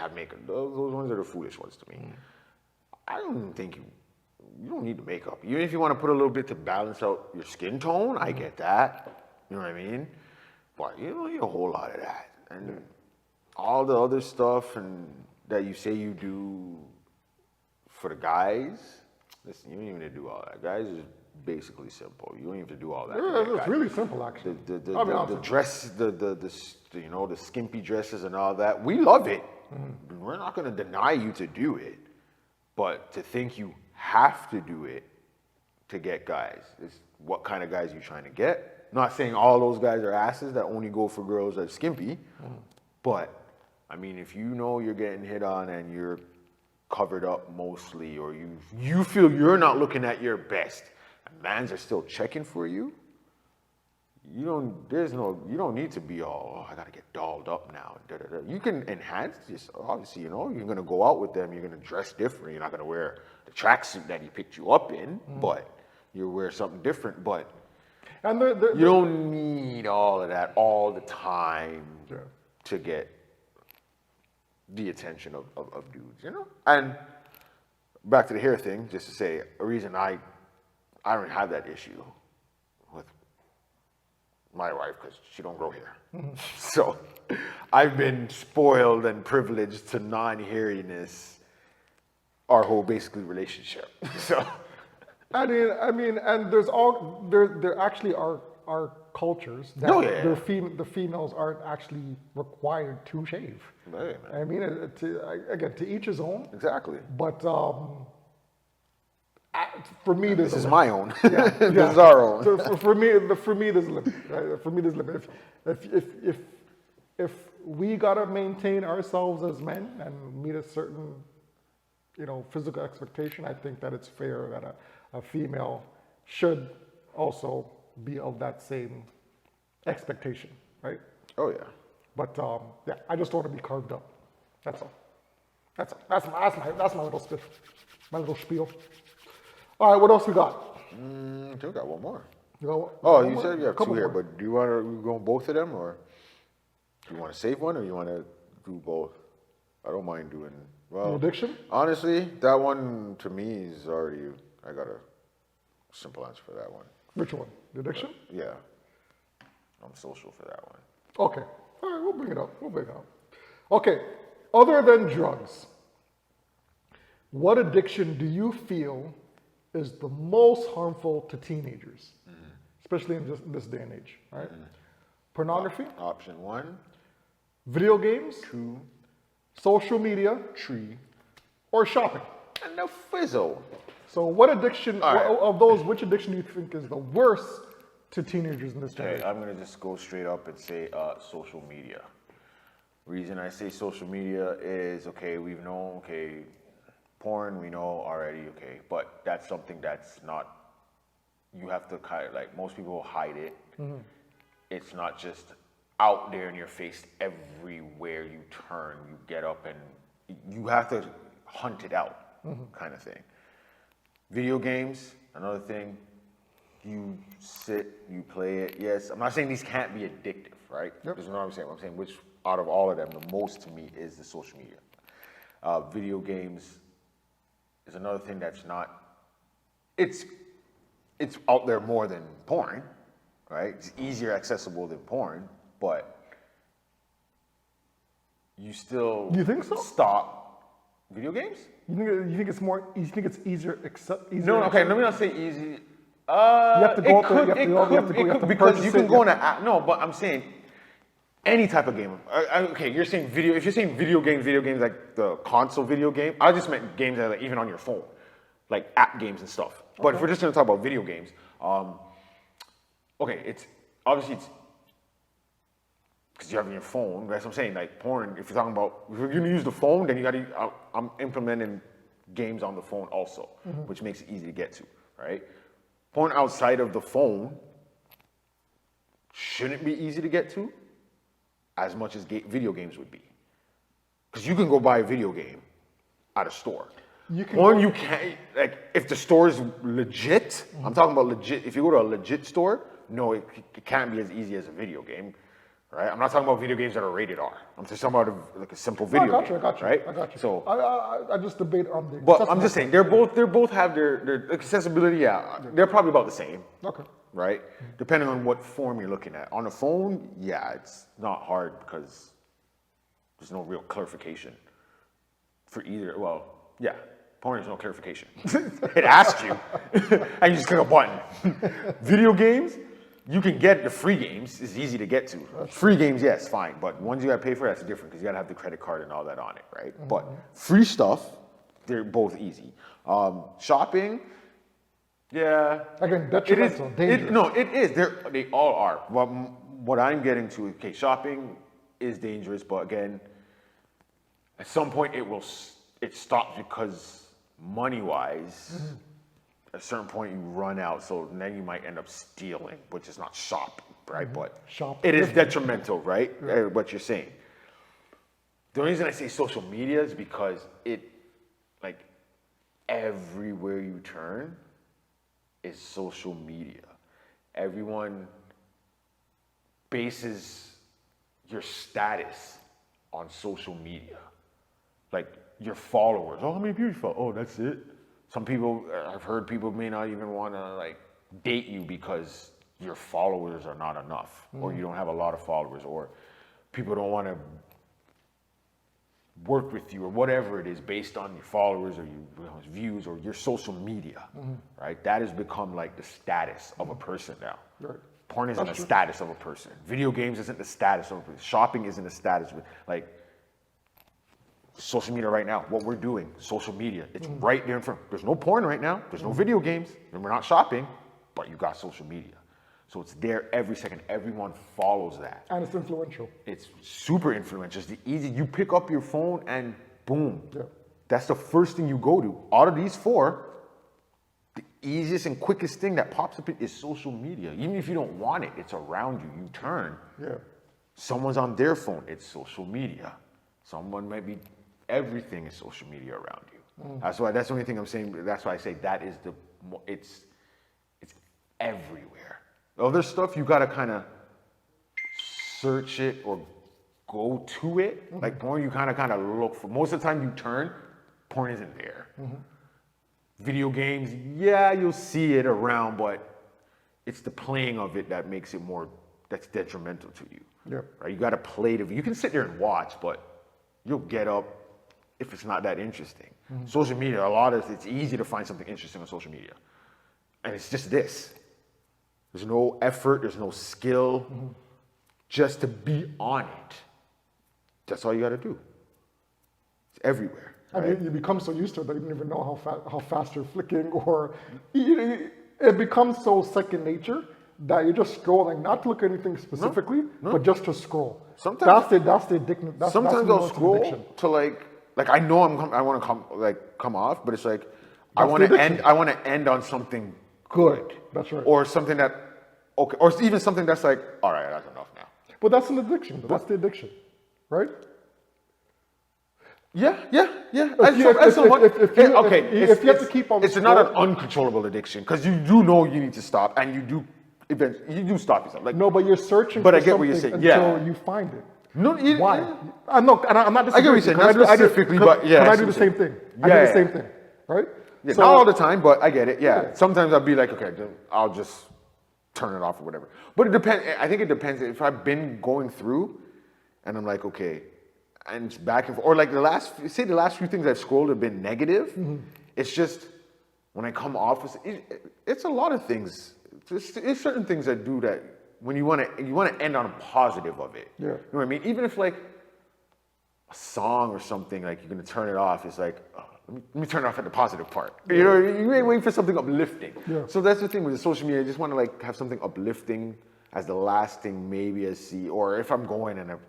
have makeup. Those ones are the foolish ones to me. I don't think you don't need the makeup. Even if you want to put a little bit to balance out your skin tone, I get that. You know what I mean? But you don't need a whole lot of that. And all the other stuff and that you say you do for the guys, listen, you don't even need to do all that. Guys is basically simple. You don't even have to do all that. Yeah, it's really simple, actually. The dress, you know, the skimpy dresses and all that. We love it. We're not going to deny you to do it, but to think you have to do it to get guys is what kind of guys you trying to get. Not saying all those guys are asses that only go for girls that are skimpy, but I mean, if you know you're getting hit on and you're covered up mostly, or you feel you're not looking at your best, and mans are still checking for you, you don't need to be all, I gotta get dolled up now. Da, da, da. You can enhance this. Obviously, you know, you're gonna go out with them, you're gonna dress different. You're not gonna wear the tracksuit that he picked you up in, but you wear something different. But and you don't need all of that all the time to get the attention of dudes, you know? And back to the hair thing, just to say, a reason I don't have that issue with my wife, because she don't grow hair. So I've been spoiled and privileged to non-hairiness our whole basically relationship. So I mean, and there actually are cultures that the females aren't actually required to shave. Hey, I mean, again, to each his own. exactly. But for me, This is my own. This is our own. So for me, there's a limit. Right? For me, there's a limit. If we gotta maintain ourselves as men and meet a certain, you know, physical expectation, I think that it's fair that a female should also be of that same expectation, right? Oh yeah. But yeah, I just don't want to be carved up. That's all. That's my little spiel. My little spiel. All right, what else we got? I think we got one more. You Said you have two here, but do you want to go both of them, or do you want to save one, or you want to do both? I don't mind doing. Well, addiction? Honestly, that one to me is already. I got a simple answer for that one. Which one? The addiction? Yeah, I'm social for that one. Okay. All right, we'll bring it up. Okay. Other than drugs, what addiction do you feel is the most harmful to teenagers, especially in this day and age? All right. Pornography. Option 1. Video games. 2. Social media. 3. Or shopping. And the fizzle. So what addiction, right. of those, which addiction do you think is the worst to teenagers in this generation? Okay, I'm going to just go straight up and say social media. Reason I say social media is, we've known, porn we know already, but that's something that's not, you have to kind of, like, most people hide it. It's not just out there in your face everywhere you turn, you get up and you have to hunt it out, kind of thing. Video games, another thing, you sit, you play it. Yes, I'm not saying these can't be addictive, right? Yep. This is what I'm saying. I'm saying which out of all of them, the most to me is the social media. Video games is another thing that's not, it's out there more than porn, right? It's easier accessible than porn, but you still Do you think so? Stop video games? You think it's more? You think it's easier? No, okay. Let me not say easy. You have to go out there. You have to because you can go on an app. No, but I'm saying any type of game. Okay, you're saying video. If you're saying video games like the console video game, I just meant games that are even on your phone, like app games and stuff. But if we're just going to talk about video games, it's obviously because you have your phone. That's what I'm saying. Like porn, if you're talking about, if you're gonna use the phone, then you gotta. I'm implementing games on the phone also, which makes it easy to get to, right? Porn outside of the phone shouldn't be easy to get to, as much as video games would be, because you can go buy a video game at a store. You can't. Like if the store is legit, I'm talking about legit. If you go to a legit store, no, it can't be as easy as a video game. right? I'm not talking about video games that are rated R. I'm just talking about like a simple video I got you. game, I got you. right? I got you. So, I just debate on the. but I'm just saying they both have their accessibility. Yeah, they're probably about the same. Okay. Right? Depending on what form you're looking at. On a phone, yeah, it's not hard because there's no real clarification for either. Well, yeah, porn there's no clarification. It asks you, and you just click a button. Video games, you can get the free games. It's easy to get to. Free games, yes, fine, but ones you gotta pay for, that's different because you gotta have the credit card and all that on it, right? But free stuff, they're both easy. Shopping. Yeah. Again, detrimental, dangerous. It is. They all are. What I'm getting to, okay, shopping is dangerous, but again, at some point it stops because money-wise, at a certain point you run out, so then you might end up stealing, which is not shopping, right? But Shopping. it is detrimental, right? What you're saying. The reason I say social media is because like, everywhere you turn, is social media. Everyone bases your status on social media. Like your followers. Oh, how many people you follow? Oh, that's it. Some people, I've heard people may not even want to like date you because your followers are not enough, or you don't have a lot of followers, or people don't want to work with you, or whatever it is, based on your followers or your views or your social media, right? That has become like the status of a person now. Right. Porn isn't the status of a person. Video games isn't the status of a person. Shopping isn't the status of, like, social media right now, what we're doing, social media, it's right there in front. There's no porn right now, there's no video games, and we're not shopping, but you got social media. So it's there every second. Everyone follows that. And it's influential. It's super influential. It's you pick up your phone and boom. Yeah. That's the first thing you go to. Out of these four, the easiest and quickest thing that pops up is social media. Even if you don't want it, it's around you. You turn. Yeah. Someone's on their phone, it's social media. Someone might be, everything is social media around you. That's the only thing I'm saying. That's why I say that is it's everywhere. Other stuff, you gotta kind of search it or go to it. Like porn, you kind of look for. Most of the time you turn, porn isn't there. Video games, yeah, you'll see it around, but it's the playing of it that makes it that's detrimental to you. Yeah. Right? You gotta play you can sit there and watch, but you'll get up if it's not that interesting. Social media, it's easy to find something interesting on social media. And it's just this. There's no effort, there's no skill, just to be on it. That's all you got to do. It's everywhere. Right? And you become so used to it that you don't even know how fast you're flicking, or it becomes so second nature that you're just scrolling, not to look at anything specifically, but just to scroll. Sometimes that's the addiction. Sometimes I'll scroll to like I know I want to come off, but it's like I want to end on something good. That's right. Or something that, okay, or even something that's like, all right, that's enough now. But that's an addiction. That's the addiction, right? Yeah. If you have to keep on, it's not an uncontrollable addiction because you do know you need to stop, and you do stop yourself. Like no, but you're searching. But for I get what you're something saying. until you find it. No, why? Yeah. I'm not disagreeing. I get what you're saying. Not specifically, but yeah. Can I do the same thing? I do the same thing, right? Yeah, so, not all the time, but I get it. Yeah. Sometimes I'll be like, okay, I'll just turn it off or whatever. But it depends. I think it depends. If I've been going through, and I'm like, okay, and it's back and forth, or like the last few things I've scrolled have been negative. It's just when I come off, it's a lot of things. It's certain things I do that when you want to end on a positive of it. Yeah. You know what I mean? Even if like a song or something, like you're gonna turn it off, it's like, oh, let me turn it off at the positive part. You know, you may wait for something uplifting. Yeah. So that's the thing with the social media. I just want to like have something uplifting as the last thing maybe I see, or if I'm going and I'm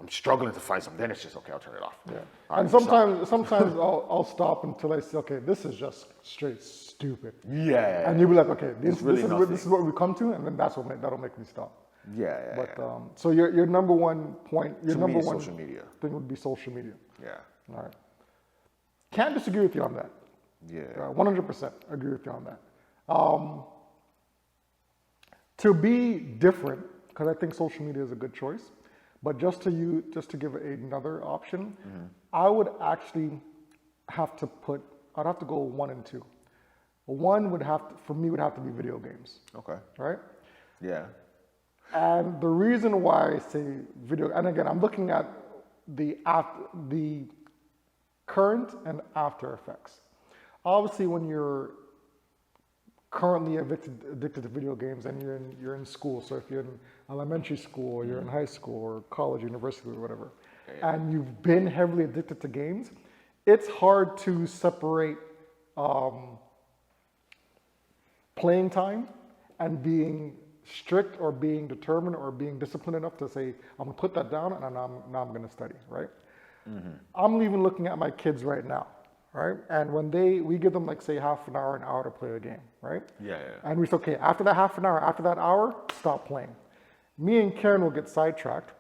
struggling to find something, then it's just okay, I'll turn it off. Yeah. And sometimes I'll stop until I say, okay, this is just straight stupid. Yeah. And you'll be like, okay, this is what we come to, and then that'll make me stop. Yeah. But so your number one point, social media thing would be social media. Yeah. All right. Can't disagree with you on that. Yeah. 100% agree with you on that. To be different because I think social media is a good choice. But just to give another option, I would actually I'd have to go 1 and 2. One for me would have to be video games. Okay. Right? Yeah. And the reason why I say video, and again, I'm looking at the current and after effects. Obviously, when you're currently addicted to video games and you're in school, so if you're in elementary school, or you're in high school, or college, university, or whatever, and you've been heavily addicted to games, it's hard to separate playing time and being strict or being determined or being disciplined enough to say, I'm gonna put that down and now I'm gonna study, right? I'm even looking at my kids right now, right? And when we give them like say half an hour to play a game, right? Yeah. And we say, okay, after that half an hour, after that hour, stop playing. Me and Karen will get sidetracked,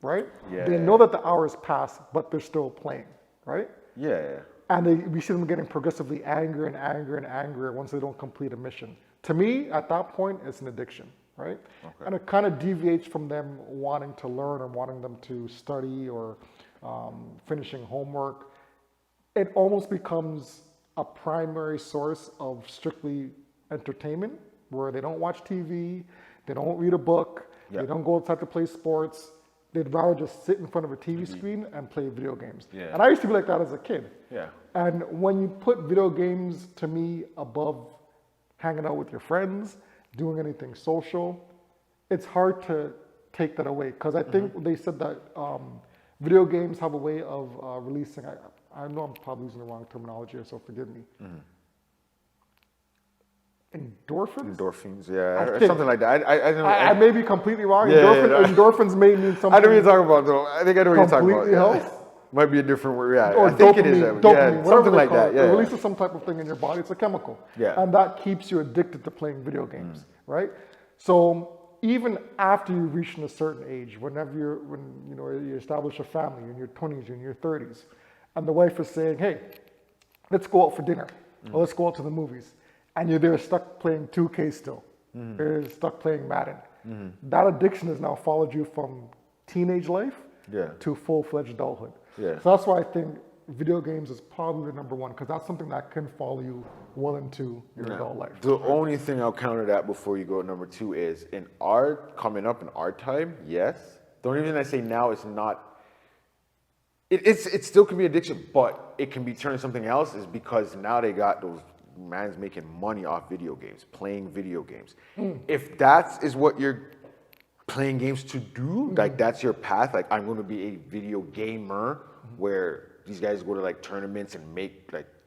right? Yeah. They know that the hours pass, but they're still playing, right? Yeah. And we see them getting progressively angrier once they don't complete a mission. To me, at that point, it's an addiction, right? Okay. And it kind of deviates from them wanting to learn or wanting them to study or finishing homework. It almost becomes a primary source of strictly entertainment, where they don't watch TV, they don't read a book, Yep. they don't go outside to play sports. They'd rather just sit in front of a TV screen and play video games. Yeah. And I used to be like that as a kid. Yeah. And when you put video games, to me, above hanging out with your friends, doing anything social, it's hard to take that away. Because I think they said that video games have a way of releasing, I know I'm probably using the wrong terminology, so forgive me. Endorphins? Endorphins, yeah, I or think. something like that. I may be completely wrong. Yeah, Endorphins may mean something. I know what you're talking about, though. I think I know what you're talking about. Completely health? Might be a different word. Yeah, Or I think it is. dopamine, Yeah, whatever something they like call that. it. Yeah. It releases some type of thing in your body. It's a chemical. Yeah. And that keeps you addicted to playing video games, right? So even after you reach a certain age, when you establish a family in your 20s, in your 30s, and the wife is saying, hey, let's go out for dinner, or let's go out to the movies, and you're there stuck playing 2K still, you're stuck playing Madden. That addiction has now followed you from teenage life to full-fledged adulthood. Yeah. So that's why I think video games is probably the number one, because that's something that can follow you well into your adult life. The only thing I'll counter that before you go to number 2 is coming up in our time, yes. The only reason I say now is not, it still can be addiction, but it can be turned into something else is because now they got those man's making money off video games, playing video games. If that is what you're playing games to do, like that's your path, like I'm going to be a video gamer, where these guys go to like tournaments and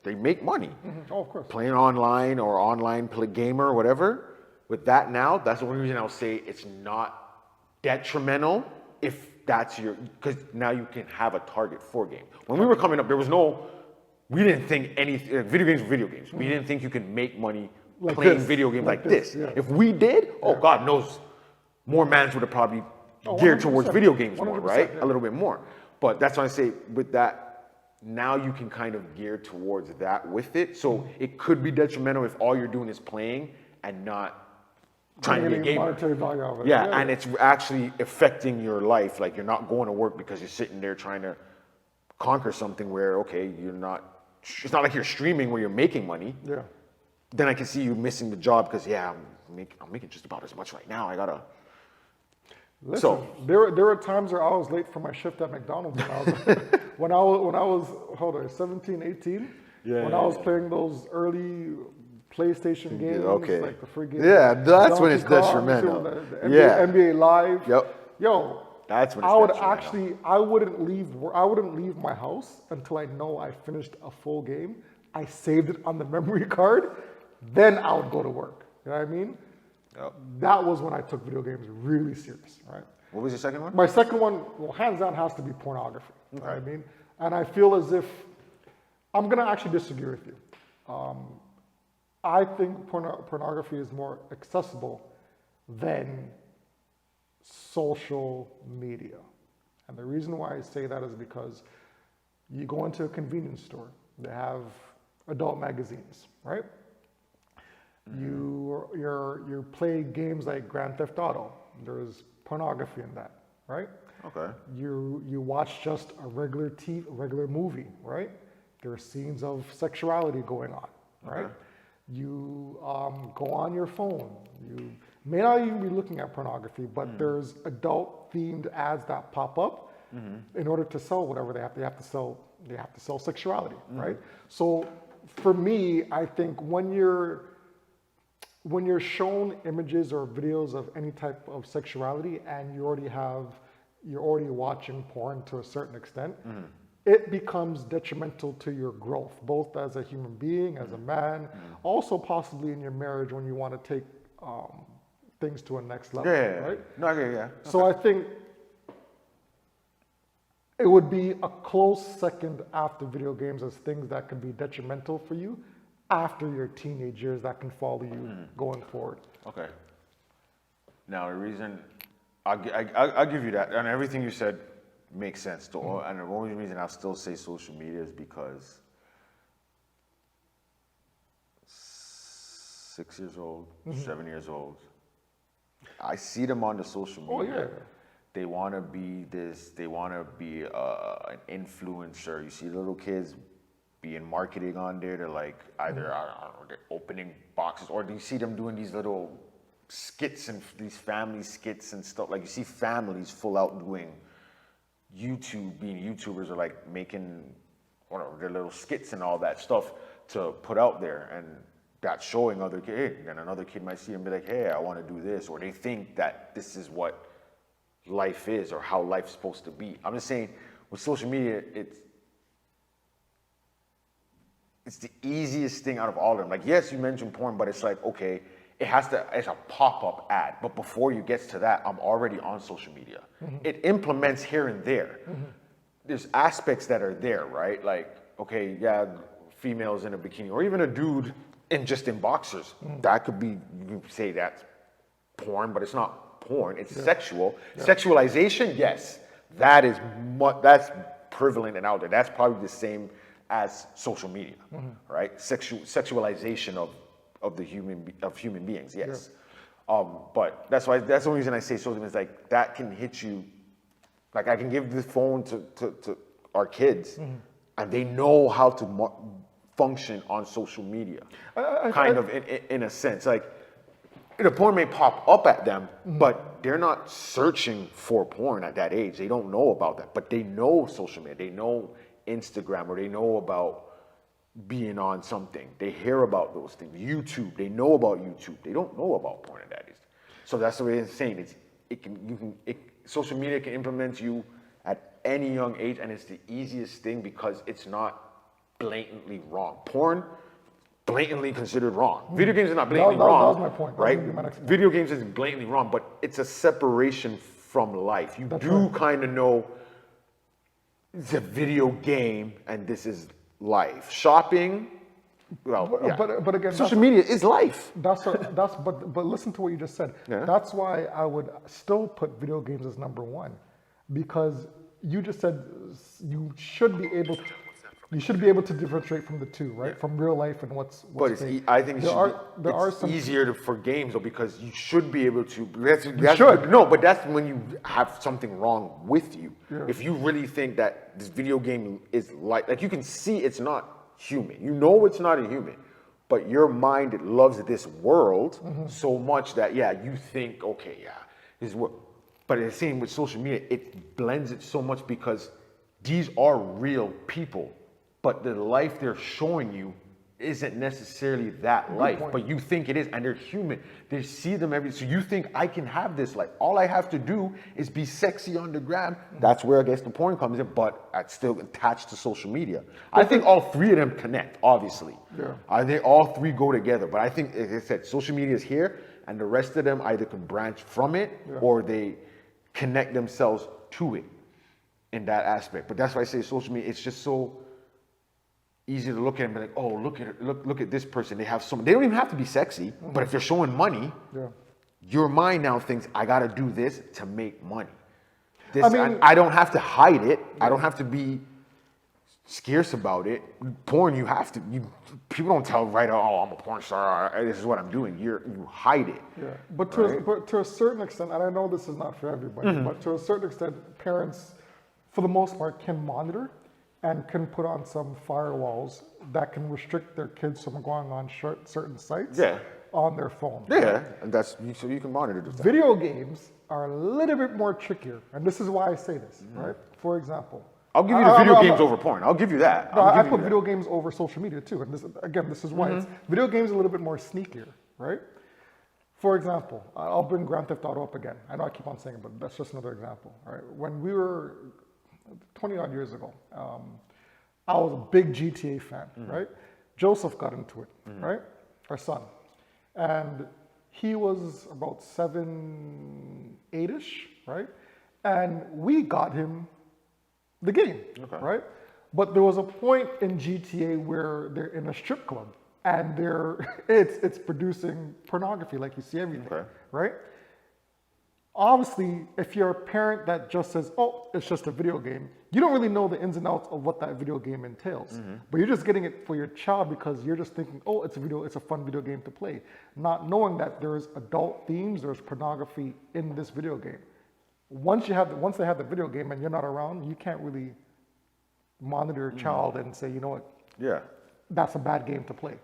they make money. Oh, of course. Playing online or online play gamer or whatever. With that now, that's the only reason I'll say it's not detrimental if that's because now you can have a target for game. When we were coming up, we didn't think video games were video games. We didn't think you can make money Like playing this. video games like this. Yeah. If we did, God knows, more mans would have probably geared towards 100%. video games more, 100%, right? yeah. A little bit more. But that's why I say with that, now you can kind of gear towards that with it. So it could be detrimental if all you're doing is playing and not trying to be a gamer. Monetary value out of it. Yeah, and it's actually affecting your life. Like you're not going to work because you're sitting there trying to conquer something where, okay, it's not like you're streaming where you're making money. Yeah. Then I can see you missing the job because, I'm making just about as much right now. I gotta. Listen, there were times where I was late for my shift at McDonald's when I was 17, 18. When I was playing those early PlayStation games, like the free game. Yeah, that's when it's Donkey detrimental. Kong, the NBA Live. Yep. Yo, That's when it's detrimental. I wouldn't leave my house until I know I finished a full game. I saved it on the memory card, then I would go to work. You know what I mean? Yep. That was when I took video games really serious, right? What was your second one? My second one, well, hands down, has to be pornography. You know what I mean? And I feel as if I'm going to actually disagree with you. I think pornography is more accessible than social media. And the reason why I say that is because you go into a convenience store, they have adult magazines, right? You play games like Grand Theft Auto. There's pornography in that, right? Okay. You watch just a regular movie, right? There are scenes of sexuality going on, right? Okay. You go on your phone. You may not even be looking at pornography, but there's adult-themed ads that pop up in order to sell whatever they have. They have to sell sexuality, right? So for me, I think when you're shown images or videos of any type of sexuality and you're already watching porn to a certain extent, it becomes detrimental to your growth, both as a human being, as a man, also possibly in your marriage when you want to take things to a next level, right? No, okay, yeah. So I think it would be a close second after video games as things that can be detrimental for you after your teenage years that can follow you going forward. Okay. Now, the reason, I'll give you that, and everything you said makes sense. And the only reason I'll still say social media is because 6 years old, 7 years old, I see them on the social media. Oh, yeah. They want to be this, they want to be an influencer. You see little kids being marketing on there. They're like either, I don't know, they're opening boxes, or do you see them doing these little skits and these family skits and stuff? Like you see families full out doing being YouTubers, or like making whatever, their little skits and all that stuff to put out there. And that's showing other kids. Hey, then another kid might see and be like, hey, I want to do this. Or they think that this is what life is or how life's supposed to be. I'm just saying, with social media, it's the easiest thing out of all of them. Like, yes, you mentioned porn, but it's like, okay, it's a pop-up ad. But before you get to that, I'm already on social media. It implements here and there. There's aspects that are there, right? Like, okay, yeah, females in a bikini, or even a dude in boxers. That could be, you can say that's porn, but it's not porn, it's sexual. Sexualization, yes, that's prevalent and out there. That's probably the same as social media, right? Sexualization of human beings, yes. But that's the only reason I say social media is like that can hit you. Like I can give this phone to our kids, and they know how to function on social media, in a sense. Like the porn may pop up at them, but they're not searching for porn at that age. They don't know about that, but they know social media. They know Instagram, or they know about being on something. They hear about those things. YouTube, they know about YouTube. They don't know about porn at that age. So that's the way it's saying. Social media can implement you at any young age, and it's the easiest thing because it's not blatantly wrong. Porn, blatantly considered wrong. Video games are not blatantly wrong. That was my point. Right? Video games isn't blatantly wrong, but it's a separation from life. You kind of know it's a video game and this is life. Shopping, but again, social media is life. But listen to what you just said. Yeah. That's why I would still put video games as number one, because you just said you should be able to differentiate from the two, right? From real life and what's but fake. I think it's easier for games, though, because you should be able to. No, but that's when you have something wrong with you. Yeah. If you really think that this video game is like you can see it's not human. You know it's not a human, but your mind loves this world so much that you think, okay, this is what. But the same with social media, it blends it so much because these are real people. But the life they're showing you isn't necessarily that life, but you think it is, and they're human. They see them so you think I can have this life. All I have to do is be sexy on the gram. That's where I guess the porn comes in, but it's still attached to social media. I think all three of them connect, obviously. Yeah. They all three go together, but I think, as I said, social media is here, and the rest of them either can branch from it or they connect themselves to it in that aspect. But that's why I say social media, it's just so easy to look at and be like, oh, look at this person. They have they don't even have to be sexy, but if they're showing money, your mind now thinks, I gotta do this to make money. I don't have to hide it. I don't have to be scarce about it. Porn, you have to. People don't tell right, oh, I'm a porn star. This is what I'm doing. You hide it. Yeah, but right? to a certain extent, and I know this is not for everybody, but to a certain extent, parents, for the most part, can monitor and can put on some firewalls that can restrict their kids from going on certain sites Yeah. on their phone. Yeah, and so you can monitor this. Video games are a little bit more trickier, and this is why I say this, right? For example, I'll give you the video games over porn. I'll give you that. no, I put video games over social media too, and this is why video games are a little bit more sneakier, right? For example, I'll bring Grand Theft Auto up again. I know I keep on saying it, but that's just another example. All right, when we were 20 odd years ago, I was a big GTA fan, right? Joseph got into it, right? Our son, and he was about 7, 8-ish, right? And we got him the game, right? But there was a point in GTA where they're in a strip club and it's producing pornography, like you see everything, right? Obviously, if you're a parent that just says, oh, it's just a video game, you don't really know the ins and outs of what that video game entails. But you're just getting it for your child because you're just thinking, oh, it's a fun video game to play. Not knowing that there's adult themes, there's pornography in this video game. Once they have the video game and you're not around, you can't really monitor your child and say, you know what, that's a bad game to play.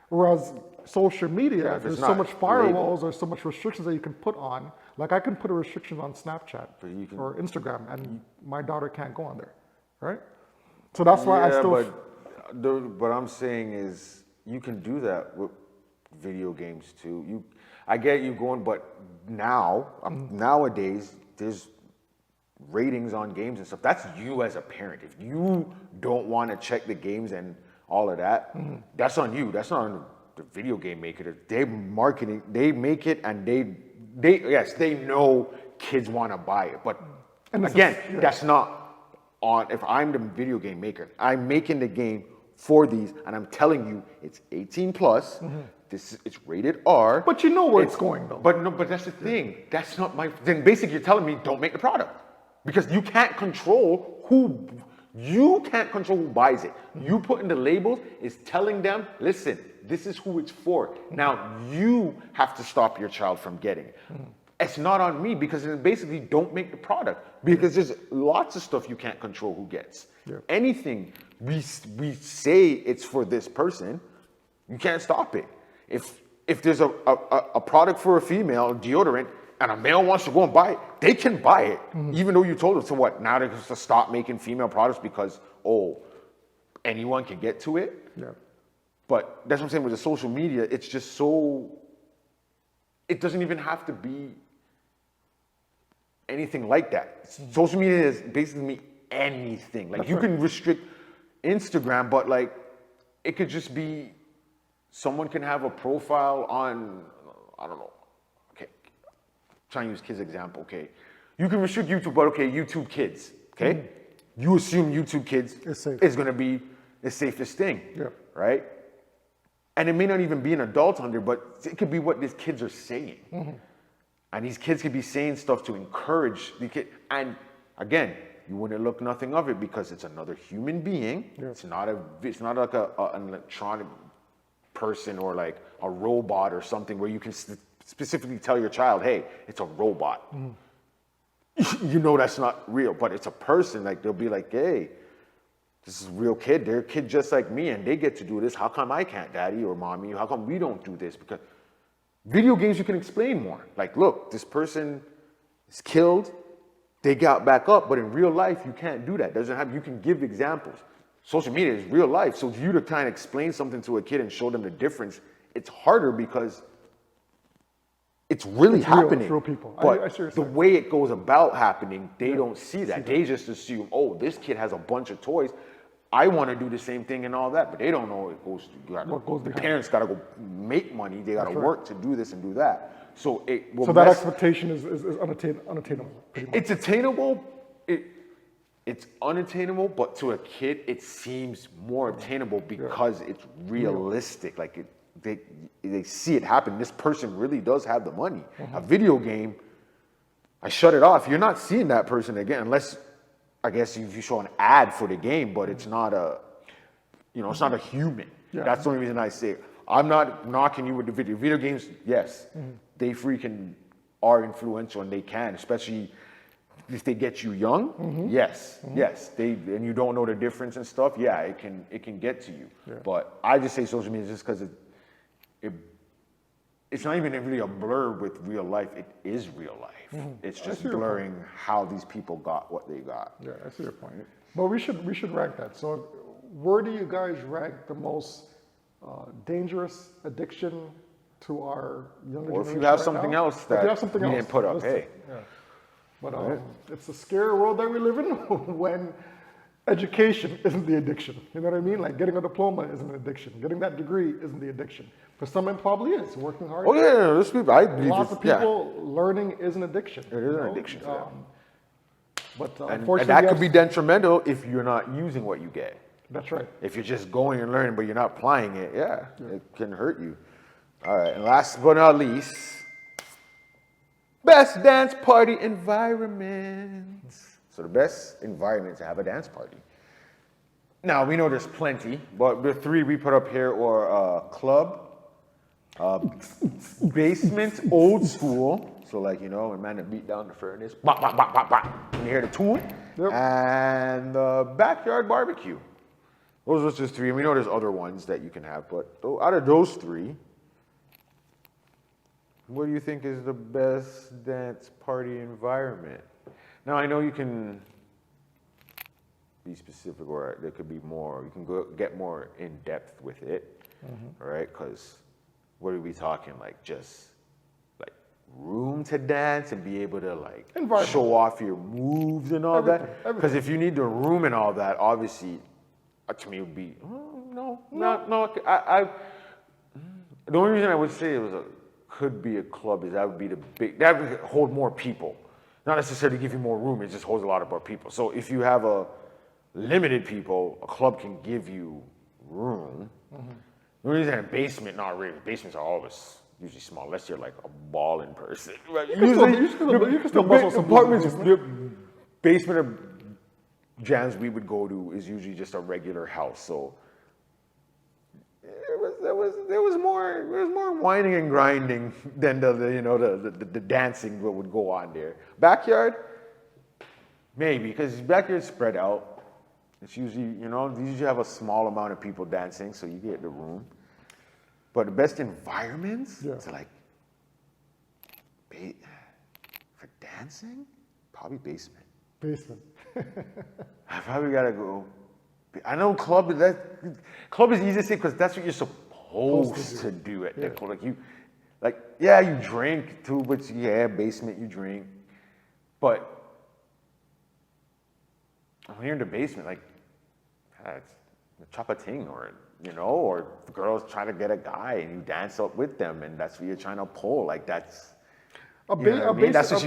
Whereas social media, there's so much firewalls, there's so much restrictions that you can put on. Like I can put a restriction on Snapchat or Instagram, and my daughter can't go on there, right? So that's why I still. But what I'm saying is, you can do that with video games too. I get you going, but nowadays there's ratings on games and stuff. That's you as a parent. If you don't want to check the games and all of that, that's on you. That's not on the video game maker. They marketing, they make it, and they know kids want to buy it. But again, that's not on. If I'm the video game maker, I'm making the game for these, and I'm telling you it's 18 plus. It's rated R. But you know where it's going though. But that's the thing. That's not my. Then basically you're telling me don't make the product because you can't control who. You can't control who buys it. You putting the labels is telling them, listen, this is who it's for. Now you have to stop your child from getting it. It's not on me because then basically don't make the product because there's lots of stuff you can't control who gets. Anything we say it's for this person, you can't stop it. If there's a product for a female, deodorant, and a male wants to go and buy it, they can buy it, even though you told them. So what? Now they're going to stop making female products because, anyone can get to it? Yeah. But that's what I'm saying with the social media, it's just so, it doesn't even have to be anything like that. Social media is basically anything. Like you can restrict Instagram, but like it could just be, someone can have a profile on, I don't know, trying to use kids example, okay? You can restrict YouTube, but okay, YouTube Kids, okay? You assume YouTube Kids is gonna be the safest thing, right? And it may not even be an adult on there, but it could be what these kids are saying. And these kids could be saying stuff to encourage the kid. And again, you wouldn't look nothing of it because it's another human being. It's not like an electronic person or like a robot or something where you can specifically tell your child, hey, it's a robot. You know that's not real, but it's a person. Like they'll be like, hey, this is a real kid. They're a kid just like me and they get to do this. How come I can't, daddy or mommy? How come we don't do this? Because video games, you can explain more. Like, look, this person is killed. They got back up, but in real life, you can't do that. You can give examples. Social media is real life. So for you to kind of explain something to a kid and show them the difference, it's harder because it's really happening. It's real people. But the way it goes about happening, they don't see that. They just assume, oh, this kid has a bunch of toys. I want to do the same thing and all that, but they don't know it goes. The parents got to go make money. They got to work to do this and do that. So it will. So that expectation is unattainable. It's attainable. It's unattainable, but to a kid, it seems more attainable because it's realistic. Like they see it happen. This person really does have the money. A video game, I shut it off. You're not seeing that person again unless I guess if you show an ad for the game, but it's not it's not a human. Yeah. That's the only reason I say it. I'm not knocking you with the video games. Yes, they freaking are influential and they can, especially if they get you young. Yes, yes, and you don't know the difference and stuff. Yeah, it can get to you. Yeah. But I just say social media just because it's not even really a blur with real life. It is real life. It's just blurring how these people got what they got. Yeah, I see your point. But we should rank that. So, where do you guys rank the most dangerous addiction to our younger Or generation? if you have right something now? else If that you have something you else, didn't put up, list hey. it. Yeah. But it's a scary world that we live in when education isn't the addiction. You know what I mean? Like getting a diploma isn't an addiction. Getting that degree isn't the addiction. For some, it probably is. Working hard. Oh yeah, there's people. I believe Lots of people learning is an addiction. It is an addiction for them. But And unfortunately, that could be detrimental if you're not using what you get. That's right. If you're just going and learning, but you're not applying it, it can hurt you. All right, and last but not least, best dance party environments. So the best environment to have a dance party. Now, we know there's plenty, but the three we put up here are club, basement, old school. So like, when man beat down the furnace, bop, bop, bop, bop, bop, when you hear the tune, and backyard barbecue. Those are just three, and we know there's other ones that you can have, but out of those three, what do you think is the best dance party environment? Now, I know you can be specific, or there could be more, you can get more in depth with it, right? Because what are we talking, like just like room to dance and be able to like show off your moves and all that? Because if you need the room and all that, obviously, to me it would be, no. The only reason I would say it could be a club is that would hold more people. Not necessarily give you more room, it just holds a lot of more people. So if you have a limited people, a club can give you room. The only reason a basement, not really. Basements are always usually small, unless you're like a balling person. You can still bustle some apartments, the basement of jams we would go to is usually just a regular house. So there was more whining and grinding than the dancing that would go on there. Backyard, maybe, because backyard's spread out. It's usually, you usually have a small amount of people dancing, so you get the room. But the best environments to like, for dancing, probably basement. Basement. I probably gotta go. I know club is easy to say because that's what you're supposed to do at the club. Like you drink too, but basement you drink. But when you're in the basement, like it's a chop a ting, or the girls trying to get a guy and you dance up with them, and that's what you're trying to pull. Like that's. That's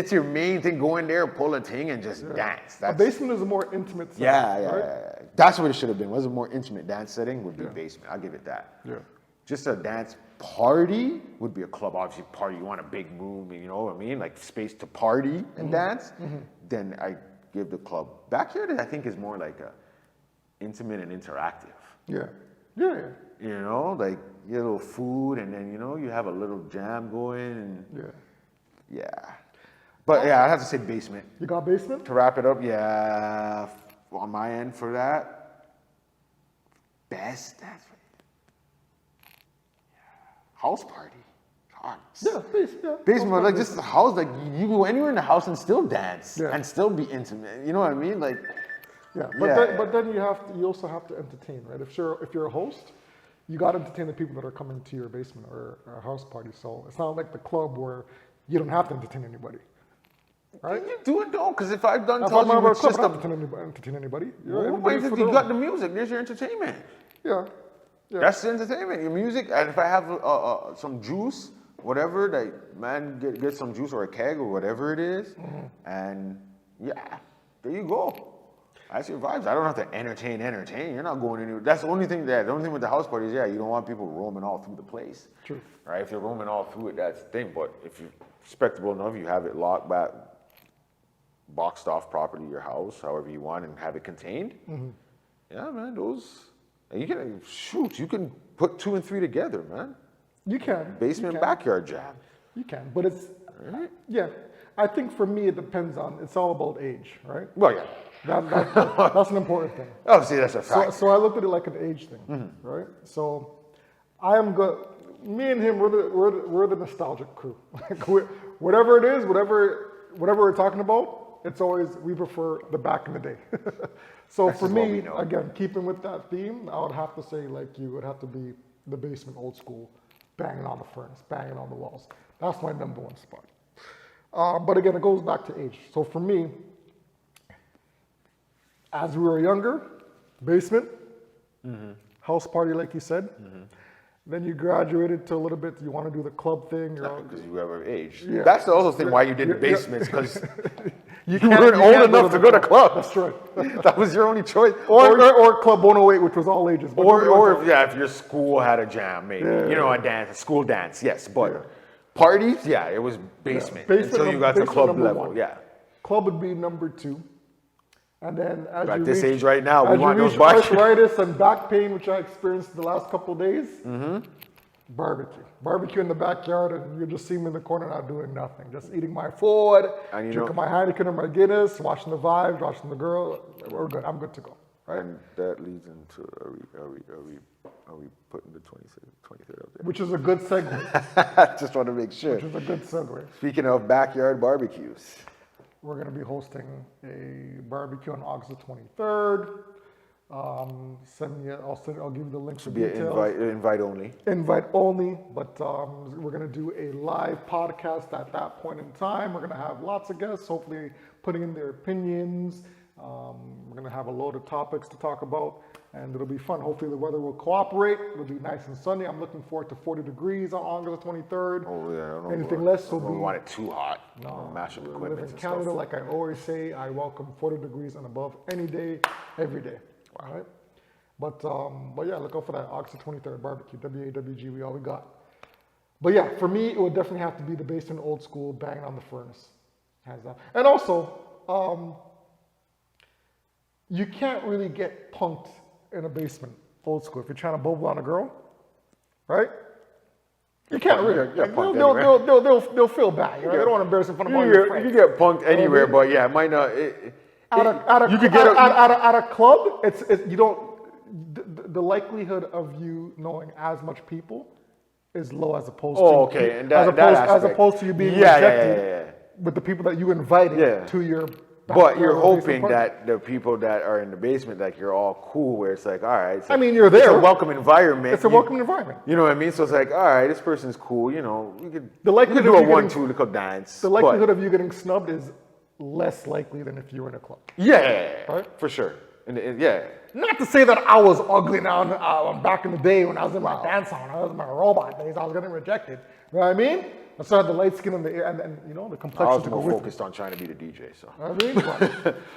your main thing. Go in there, pull a ting, and just dance. A basement is a more intimate setting. Yeah. That's what it should have been. Was a more intimate dance setting would be basement. I'll give it that. Yeah. Just a dance party would be a club. Obviously, party. You want a big room. You know what I mean? Like space to party and dance. Then I give the club. Backyard, I think, is more like a intimate and interactive. Yeah. Like you get a little food, and then you have a little jam going. And but I have to say basement. You got basement? To wrap it up, on my end for that, best dance house party. God. Basement, like just the house, like you go anywhere in the house and still dance and still be intimate. You know what I mean? Like but then you also have to entertain, right? If you're a host, you got to entertain the people that are coming to your basement or a house party. So it's not like the club where you don't have to entertain anybody, right? You do it though, because if I've done If told I'm you a it's club, just I don't entertain anybody. you got the music. There's your entertainment. Yeah. That's the entertainment. Your music, and if I have some juice, whatever, that man get some juice or a keg or whatever it is, and there you go. That's your vibes. I don't have to entertain. You're not going anywhere. That's the only thing with the house parties, you don't want people roaming all through the place. True. Right? If you're roaming all through it, that's the thing. But if you're respectable enough, you have it locked back boxed off property, your house, however you want, and have it contained. Yeah, man, and you can put 2 and 3 together, man. You can. Basement you and can. backyard jam. You can, but it's, Right? yeah. I think for me, it depends on, it's all about age, right? Well, yeah. That's an important thing. Oh, see, that's a fact. So I looked at it like an age thing, right? So I am good. Me and him, we're the nostalgic crew. Like whatever it is, whatever we're talking about, it's always, we prefer the back in the day. So That's for just what me, we know. again, keeping with that theme, I would have to say, like you, would have to be the basement, old school, banging on the furnace, banging on the walls. That's my number one spot. But again, it goes back to age. So for me, as we were younger, basement, house party, like you said. Then you graduated to a little bit, you want to do the club thing. Because you have age. Yeah. That's the other thing why you did the basements, because you can't- weren't you old can't enough to go to clubs. That's right. That was your only choice. Or Club 108, which was all ages. But nobody went to- Yeah, if your school had a jam, maybe. Yeah. You know, a school dance, yes. But parties, yeah, it was basement, Basement until you got to basement club number level, one. yeah. Club would be number 2. And then as At you this reach, age right now, we as you want those reach bars. arthritis and back pain, which I experienced the last couple of days, barbecue in the backyard, and you just see me in the corner not doing nothing, just eating my food, And you drinking know- my Heineken and my Guinness, watching the vibes, watching the girl. We're good. I'm good to go. Right? And that leads into, are we putting the 23rd up there? Which is a good segue. Just want to make sure. Which is a good segue. Speaking of backyard barbecues, We're going to be hosting a barbecue on August the 23rd. I'll give you the link for be an details. invite only. Invite only, but we're going to do a live podcast at that point in time. We're going to have lots of guests, hopefully putting in their opinions. We're going to have a load of topics to talk about, and it'll be fun. Hopefully the weather will cooperate. It'll be nice and sunny. I'm looking forward to 40 degrees on August the 23rd. Oh, yeah. I don't Anything know. less will I don't be... want it too hot. No, Mash up we live equipment in and Canada, stuff. like I always say, I welcome 40 degrees and above any day, every day. All right? But yeah, look out for that August 23rd barbecue, WAWG, we all we got. But yeah, for me, it would definitely have to be the basement, old school, banging on the furnace. Hands down. And also, you can't really get punked in a basement, old school, if you're trying to bubble on a girl, right? You can't really. Yeah, punked They'll feel bad. You know? They don't want to embarrass in front of all your You friends. can get punked anywhere, but yeah, it might not. At a club, it's you don't. The likelihood of you knowing as much people is low as opposed to. Oh, okay, and as that opposed to you being Yeah, rejected with the people that you invited to your. But you're backyard hoping basement party. that the people that are in the basement, like you're all cool, where it's like, all right. I mean, you're there. It's a welcome environment. It's a welcome environment. You know what I mean? So it's like, all right, this person's cool. You know, we could The likelihood do of a you getting- 1-2 little dance. The but- likelihood of you getting snubbed is less likely than if you were in a club. Yeah, Right? for sure. Yeah. Not to say that I was ugly now. Back in the day when I was in my dance on, I was in my robot days, I was getting rejected. You know what I mean? I still had the light skin and you know, the I complexion was to go more with it. focused on trying to be the DJ. So I mean, but-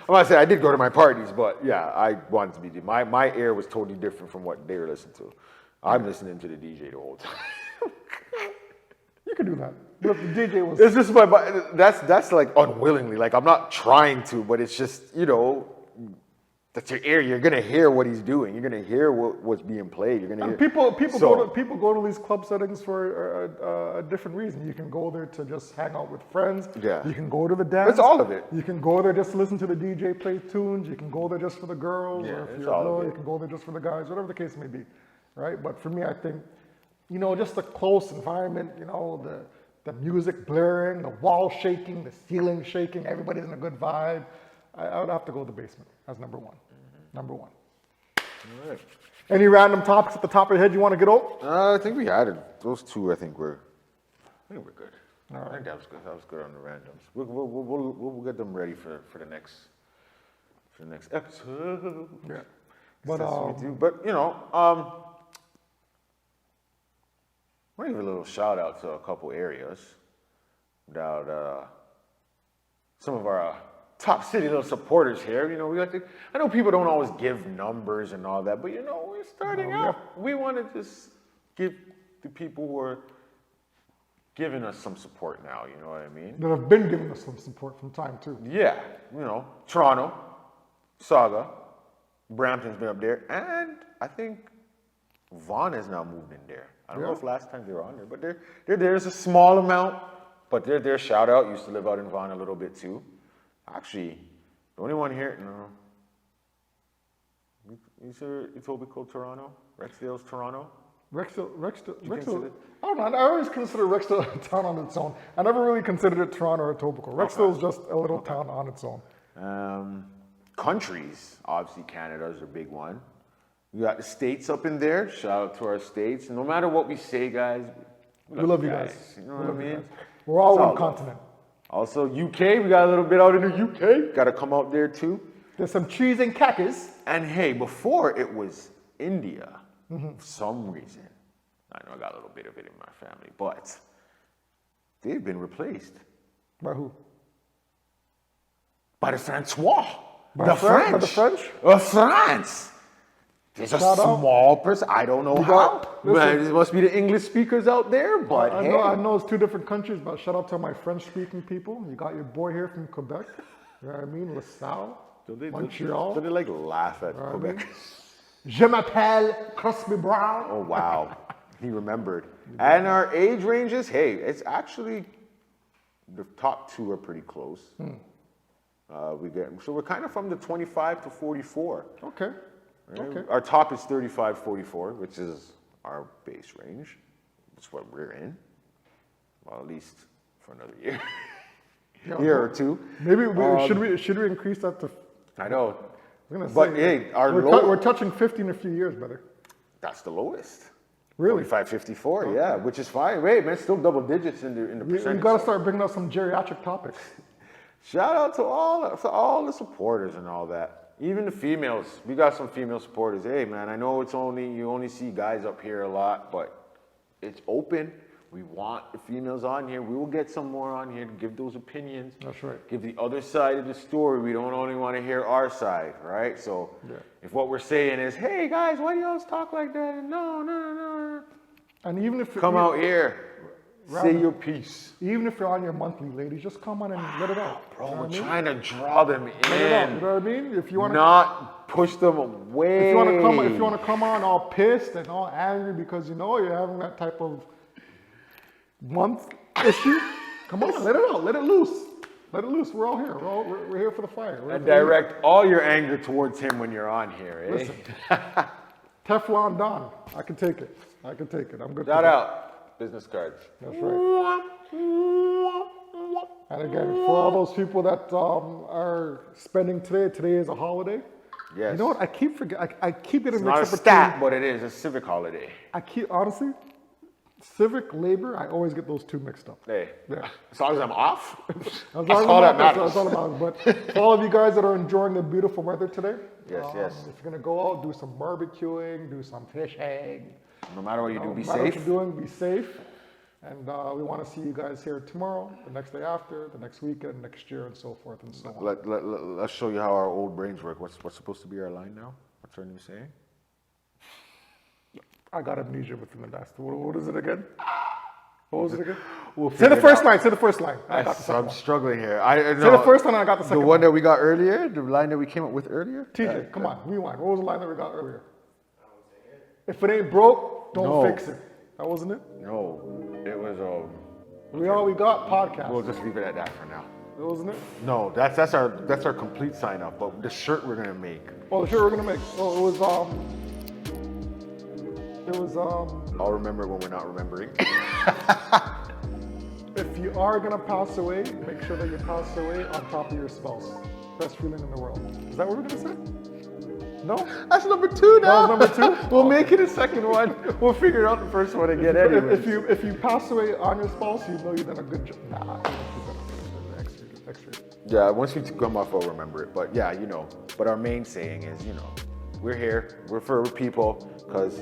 I'm not saying I did go to my parties, but yeah, I wanted to be. My ear was totally different from what they were listening to. I'm listening to the DJ the whole time. you could do that. But if the DJ was It's just that's like unwillingly. Like I'm not trying to, but it's just, you know, that's your ear. You're gonna hear what he's doing. You're gonna hear what's being played. You're gonna hear. people So- go to these club settings for a different reason. You can go there to just hang out with friends. Yeah. You can go to the dance. It's all of it. You can go there just to listen to the DJ play tunes. You can go there just for the girls, Yeah, or if it's you're all of low, it. you can go there just for the guys. Whatever the case may be, right? But for me, I think, you know, just a close environment. You know, the music blaring, the wall shaking, the ceiling shaking. Everybody's in a good vibe. I would have to go to the basement as number one. Number one. All right. Any random topics at the top of your head you want to get out? I think we had it. Those two. I think we're good. All right. I think that was good. That was good on the randoms. We'll get them ready for the next episode. Yeah. But you know, I want to give a little shout out to a couple areas that some of our top city little supporters here. You know, we like to. I know people don't always give numbers and all that, but you know, we're starting out. We want to just give the people who are giving us some support now, you know what I mean? That have been giving us some support from time too. Yeah, you know, Toronto, Saga, Brampton's been up there, and I think Vaughan has now moved in there. I don't know if last time they were on there, but there's a small amount, but they're there. Shout out, used to live out in Vaughan a little bit too. Actually, the only one here, no. You told me called Toronto? Rexdale's Toronto? Rexdale. consider- I don't know. I always consider Rexdale a town on its own. I never really considered it Toronto or Etobicoke. Rexdale is just a little town on its own. Countries, obviously Canada's a big one. We got the states up in there. Shout out to our states. No matter what we say, guys, We love you guys. You know what I mean? We're all It's one all love. continent. Also, UK, we got a little bit out in the UK. Got to come out there too. There's some cheese and crackers. And hey, before it was India, for some reason. I know I got a little bit of it in my family, but they've been replaced By who? by the Francois. By the French? By the French. French? France. There's a Shout out. small person. I don't know You how. got- listen. Man, it must be the English speakers out there, but I hey. know it's two different countries, but shout out to my French-speaking people. You got your boy here from Quebec. You know what I mean? LaSalle, Montreal. Do they like laugh at know what I Quebec? mean? Je m'appelle Crosby Brown. Oh wow, he remembered. And our age ranges, hey, it's actually the top two are pretty close. So we're kind of from the 25 to 44. Okay. Right? Okay. Our top is 35, 44, which is our base range. That's what we're in. Well, at least for another year, year or two. Maybe should we increase that to? I know, I was gonna but say, hey, our we're touching 50 in a few years, brother. that's the lowest. Really? 45, 54, yeah, which is fine. Wait, man, still double digits in the We percentage. got to start bringing up some geriatric topics. Shout out to all the supporters and all that. Even the females. We got some female supporters. Hey man, I know you only see guys up here a lot, but it's open. We want the females on here. We will get some more on here to give those opinions. That's right. Give the other side of the story. We don't only want to hear our side, right? So if what we're saying is, hey guys, why do you always talk like that? No. And even if Come out here. Say your piece. Even if you're on your monthly, ladies, just come on and let it out. Bro, You know we're what I mean? trying to draw them in. Let it out. You know what I mean? If you want to, Not push them away. if you want to come on all pissed and all angry because you know you're having that type of month issue, come on, let it out, let it loose. Let it loose. We're all here. We're here for the fire. And direct all your anger towards him when you're on here, eh? Listen, Teflon Don. I can take it. I'm good. Shout for that. out. Business cards. That's right. And again, for all those people that are spending today is a holiday. Yes. You know what? I keep forgetting. I keep getting It's not a mixed up stat, but it is a civic holiday. honestly, civic labor. I always get those two mixed up. Hey, Yeah. as long as I'm off, That's that's all that matters. all about. But for all of you guys that are enjoying the beautiful weather today, Yes. if you're gonna go out, do some barbecuing, do some fishing. No matter what you do, be No matter what safe. you're doing, be safe. And we want to see you guys here tomorrow, the next day after, the next weekend, next year, and so forth and so on. Let's show you how our old brains work. What's supposed to be our line now? What's our new saying? I got amnesia within the last. What is it again? What was it again? We'll Say figure the it first out. line. Say the first line. I got the second I'm one. struggling here. Say the first one, and I got the The second one that we got earlier, the line that we came up with earlier. TJ, come on, rewind. What was the line that we got earlier? If it ain't broke, don't No. fix it. That wasn't it? No, it was. We got podcast. We'll just leave it at that for now. That wasn't it? No, that's our complete sign off. But the shirt we're gonna make. Oh, the shirt we're gonna make. Oh, it was I'll remember when we're not remembering. if you are gonna pass away, make sure that you pass away on top of your spouse. Best feeling in the world. Is that what we're gonna say? No? That's number 2 now. That was number 2? We'll make it a second one. We'll figure out the first one again anyway. If you pass away on your spouse, you know you've done a good job. Nah, I think you've done extra. Yeah, once we come off, I'll remember it. But yeah, But our main saying is, we're here. We're for people because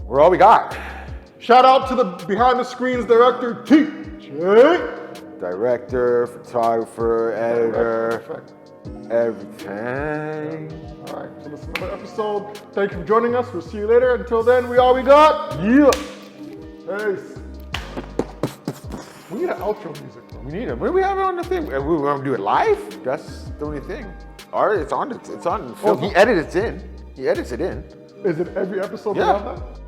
we're all we got. Shout out to the behind the screens director, TJ. Director, photographer, editor, Perfect. everything. All right, so this is another episode. Thank you for joining us. We'll see you later. Until then, we all we got. Yeah. Peace. We need an outro music, bro. We need it. We have it on the thing. And we want to do it live? That's the only thing. All right, it's on. It's on. Oh, He edits it in. He edits it in. Is it every episode Yeah. around that?